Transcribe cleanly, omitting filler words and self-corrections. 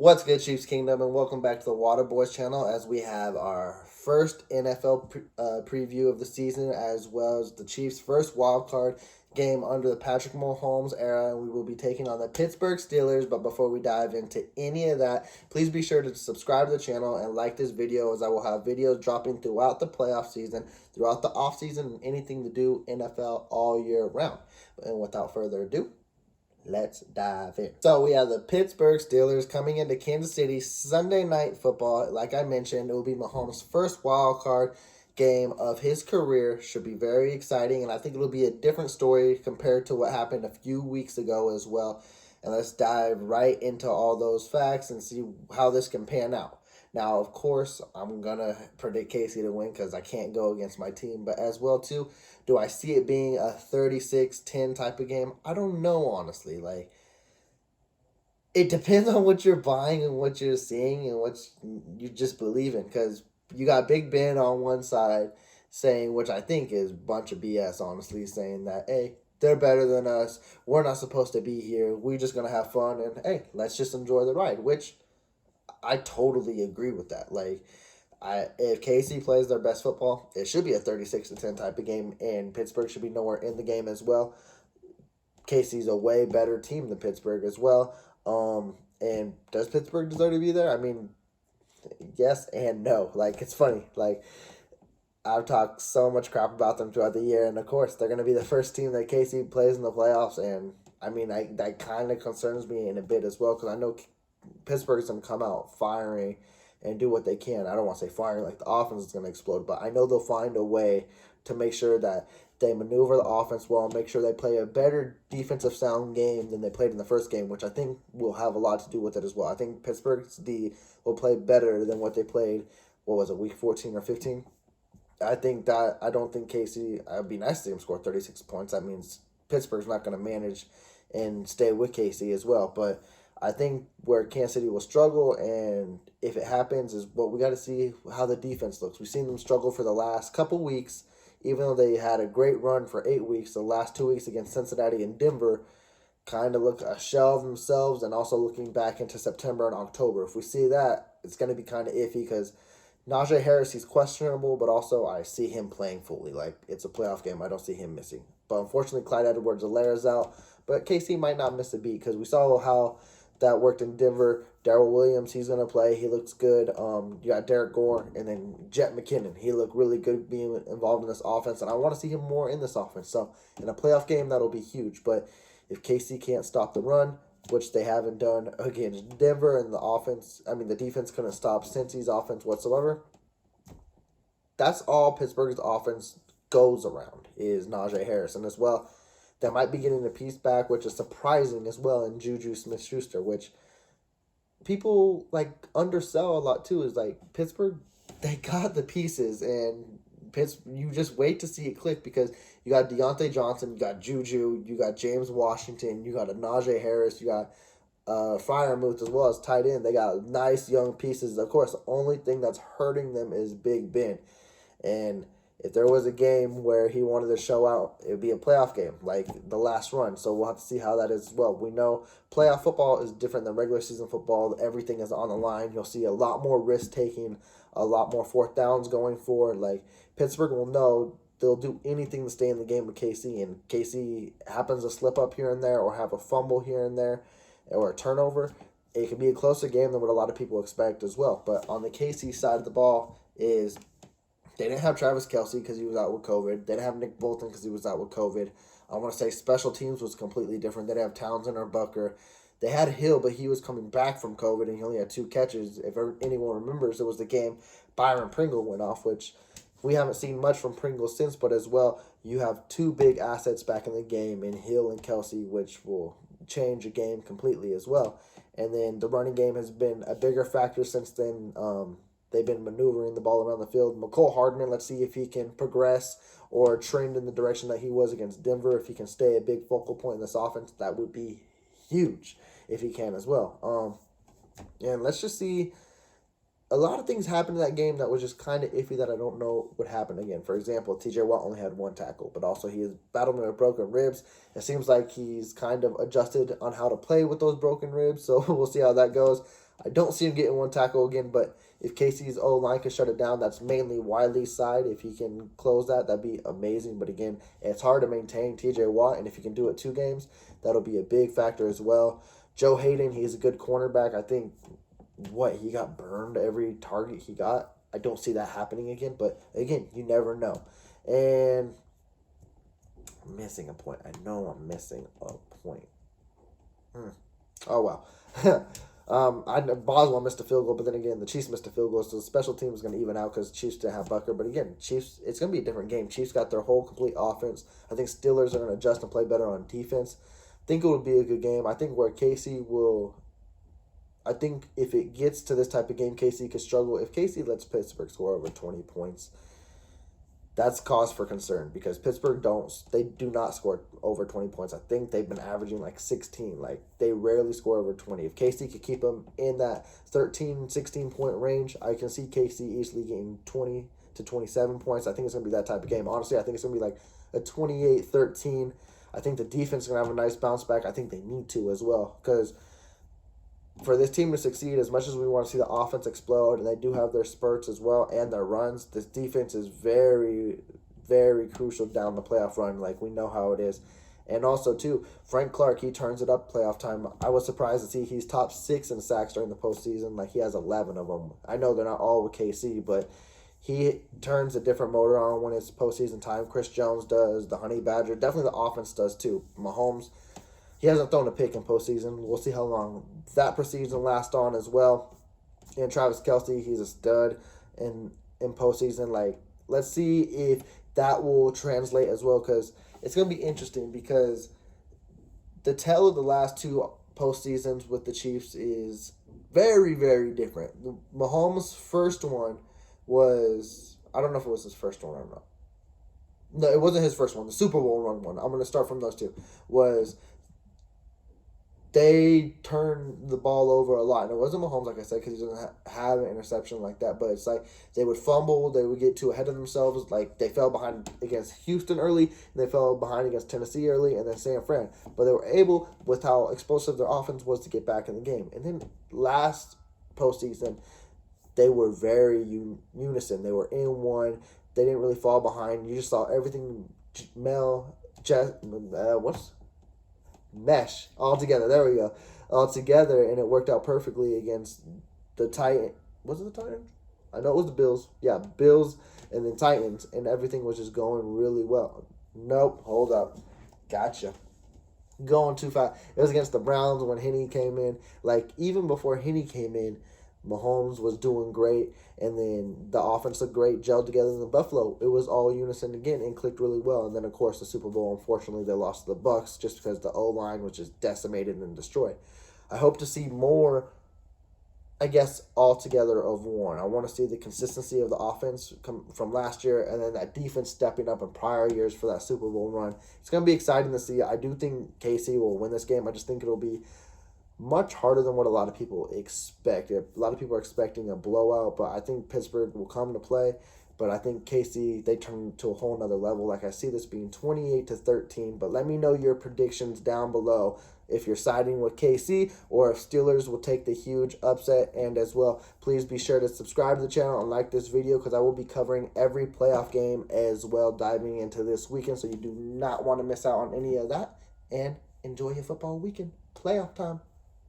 What's good, Chiefs Kingdom, and welcome back to the Water Boys channel as we have our first preview of the season, as well as the Chiefs' first wild card game under the Patrick Mahomes era. We will be taking on the Pittsburgh Steelers, but before we dive into any of that, please be sure to subscribe to the channel and like this video, as I will have videos dropping throughout the playoff season, throughout the off season, and anything to do NFL all year round. And without further ado, let's dive in. So we have the Pittsburgh Steelers coming into Kansas City Sunday Night Football. Like I mentioned, it will be Mahomes' first wild card game of his career. Should be very exciting, and I think it'll be a different story compared to what happened a few weeks ago as well. And let's dive right into all those facts and see how this can pan out. Now, of course, I'm going to predict KC to win because I can't go against my team. But as well, too, do I see it being a 36-10 type of game? I don't know, honestly. Like, it depends on what you're buying and what you're seeing and what you just believe in. Because you got Big Ben on one side saying, which I think is a bunch of BS, honestly, saying that, hey, they're better than us. We're not supposed to be here. We're just going to have fun. And, hey, let's just enjoy the ride, which I totally agree with that. Like, if KC plays their best football, it should be a 36-10 type of game, and Pittsburgh should be nowhere in the game as well. KC's a way better team than Pittsburgh as well. And does Pittsburgh deserve to be there? I mean, yes and no. Like, it's funny. Like, I've talked so much crap about them throughout the year, and of course, they're going to be the first team that KC plays in the playoffs, and I mean, that kind of concerns me in a bit as well, because I know Pittsburgh's going to come out firing and do what they can. I don't want to say firing like the offense is going to explode, but I know they'll find a way to make sure that they maneuver the offense well and make sure they play a better defensive sound game than they played in the first game, which I think will have a lot to do with it as well. I think Pittsburgh's D will play better than what they played, what was it, week 14 or 15? I don't think KC, it'd be nice to see them score 36 points. That means Pittsburgh's not going to manage and stay with KC as well. But I think where Kansas City will struggle, and if it happens, is what we got to see how the defense looks. We've seen them struggle for the last couple weeks, even though they had a great run for 8 weeks. The last 2 weeks against Cincinnati and Denver kind of look a shell of themselves, and also looking back into September and October. If we see that, it's going to be kind of iffy because Najee Harris, he's questionable, but also I see him playing fully. Like, it's a playoff game. I don't see him missing. But unfortunately, Clyde Edwards-Helaire's out. But KC might not miss a beat because we saw how that worked in Denver. Darrell Williams, he's going to play. He looks good. You got Derek Gore and then Jet McKinnon. He looked really good being involved in this offense, and I want to see him more in this offense. So in a playoff game, that'll be huge. But if KC can't stop the run, which they haven't done against Denver, and the defense couldn't stop Cincy's offense whatsoever, that's all Pittsburgh's offense goes around is Najee Harris. And as well, they might be getting a piece back, which is surprising as well, in Juju Smith-Schuster, which people undersell a lot too. Is like Pittsburgh, they got the pieces, and you just wait to see it click because you got Deontay Johnson, you got Juju, you got James Washington, you got a Najee Harris, you got Freiermuth as well as tight end. They got nice young pieces. Of course, the only thing that's hurting them is Big Ben, and if there was a game where he wanted to show out, it would be a playoff game, like the last run. So we'll have to see how that is as well. We know playoff football is different than regular season football. Everything is on the line. You'll see a lot more risk-taking, a lot more fourth downs going forward. Like, Pittsburgh will know they'll do anything to stay in the game with KC, and KC happens to slip up here and there or have a fumble here and there or a turnover, it could be a closer game than what a lot of people expect as well. But on the KC side of the ball is they didn't have Travis Kelce because he was out with COVID. They didn't have Nick Bolton because he was out with COVID. I want to say special teams was completely different. They didn't have Townsend or Bucker. They had Hill, but he was coming back from COVID, and he only had 2 catches. If anyone remembers, it was the game Byron Pringle went off, which we haven't seen much from Pringle since. But as well, you have 2 big assets back in the game in Hill and Kelce, which will change the game completely as well. And then the running game has been a bigger factor since then. They've been maneuvering the ball around the field. McCole Hardman, let's see if he can progress or trend in the direction that he was against Denver. If he can stay a big focal point in this offense, that would be huge if he can as well. And let's just see a lot of things happened in that game that was just kind of iffy that I don't know would happen again. For example, TJ Watt only had one tackle, but also he is battling with broken ribs. It seems like he's kind of adjusted on how to play with those broken ribs, so we'll see how that goes. I don't see him getting one tackle again, but if Casey's O-line can shut it down, that's mainly Wiley's side. If he can close that, that'd be amazing. But again, it's hard to maintain TJ Watt, and if he can do it 2 games, that'll be a big factor as well. Joe Hayden, he's a good cornerback. I think he got burned every target he got. I don't see that happening again, but again, you never know. And I'm missing a point. I know I'm missing a point. Oh, wow. Boswell missed a field goal, but then again, the Chiefs missed a field goal, so the special team is going to even out because Chiefs didn't have Bucker. But again, Chiefs, it's going to be a different game. Chiefs got their whole complete offense. I think Steelers are going to adjust and play better on defense. I think it would be a good game. I think where Casey will... I think if it gets to this type of game, Casey could struggle. If Casey lets Pittsburgh score over 20 points, that's cause for concern because Pittsburgh do not score over 20 points. I think they've been averaging like 16. Like, they rarely score over 20. If Casey could keep them in that 13, 16-point range, I can see Casey easily getting 20 to 27 points. I think it's going to be that type of game. Honestly, I think it's going to be like a 28-13. I think the defense is going to have a nice bounce back. I think they need to as well because for this team to succeed, as much as we want to see the offense explode, and they do have their spurts as well and their runs, this defense is very, very crucial down the playoff run. Like, we know how it is. And also, too, Frank Clark, he turns it up playoff time. I was surprised to see he's top 6 in sacks during the postseason. Like, he has 11 of them. I know they're not all with KC, but he turns a different motor on when it's postseason time. Chris Jones does. The Honey Badger. Definitely the offense does, too. Mahomes, he hasn't thrown a pick in postseason. We'll see how long that proceeds and lasts on as well. And Travis Kelce, he's a stud in postseason. Like, let's see if that will translate as well because it's going to be interesting because the tale of the last 2 postseasons with the Chiefs is very, very different. Mahomes' first one was, I don't know if it was his first one or not. No, it wasn't his first one. The Super Bowl run one. I'm going to start from those 2. Was they turned the ball over a lot. And it wasn't Mahomes, like I said, because he doesn't have an interception like that. But it's like they would fumble, they would get too ahead of themselves. Like, they fell behind against Houston early, and they fell behind against Tennessee early, and then San Fran. But they were able, with how explosive their offense was, to get back in the game. And then last postseason, they were very unison. They were in one. They didn't really fall behind. You just saw everything mesh all together. There we go. All together, and it worked out perfectly against the Titans. Was it the Titans? I know it was the Bills. Yeah, Bills and then Titans, and everything was just going really well. Nope, hold up. Gotcha. Going too fast. It was against the Browns when Henne came in. Like, even before Henne came in, Mahomes was doing great, and then the offense looked great, gelled together in the Buffalo. It was all unison again and clicked really well. And then, of course, the Super Bowl, unfortunately, they lost to the Bucs just because the O-line was just decimated and destroyed. I hope to see more, I guess, altogether of one. I want to see the consistency of the offense come from last year and then that defense stepping up in prior years for that Super Bowl run. It's going to be exciting to see. I do think KC will win this game. I just think it'll be much harder than what a lot of people expect. A lot of people are expecting a blowout, but I think Pittsburgh will come to play. But I think KC, they turn to a whole nother level. Like, I see this being 28-13. But let me know your predictions down below if you're siding with KC or if Steelers will take the huge upset. And as well, please be sure to subscribe to the channel and like this video because I will be covering every playoff game as well, diving into this weekend. So you do not want to miss out on any of that. And enjoy your football weekend. Playoff time.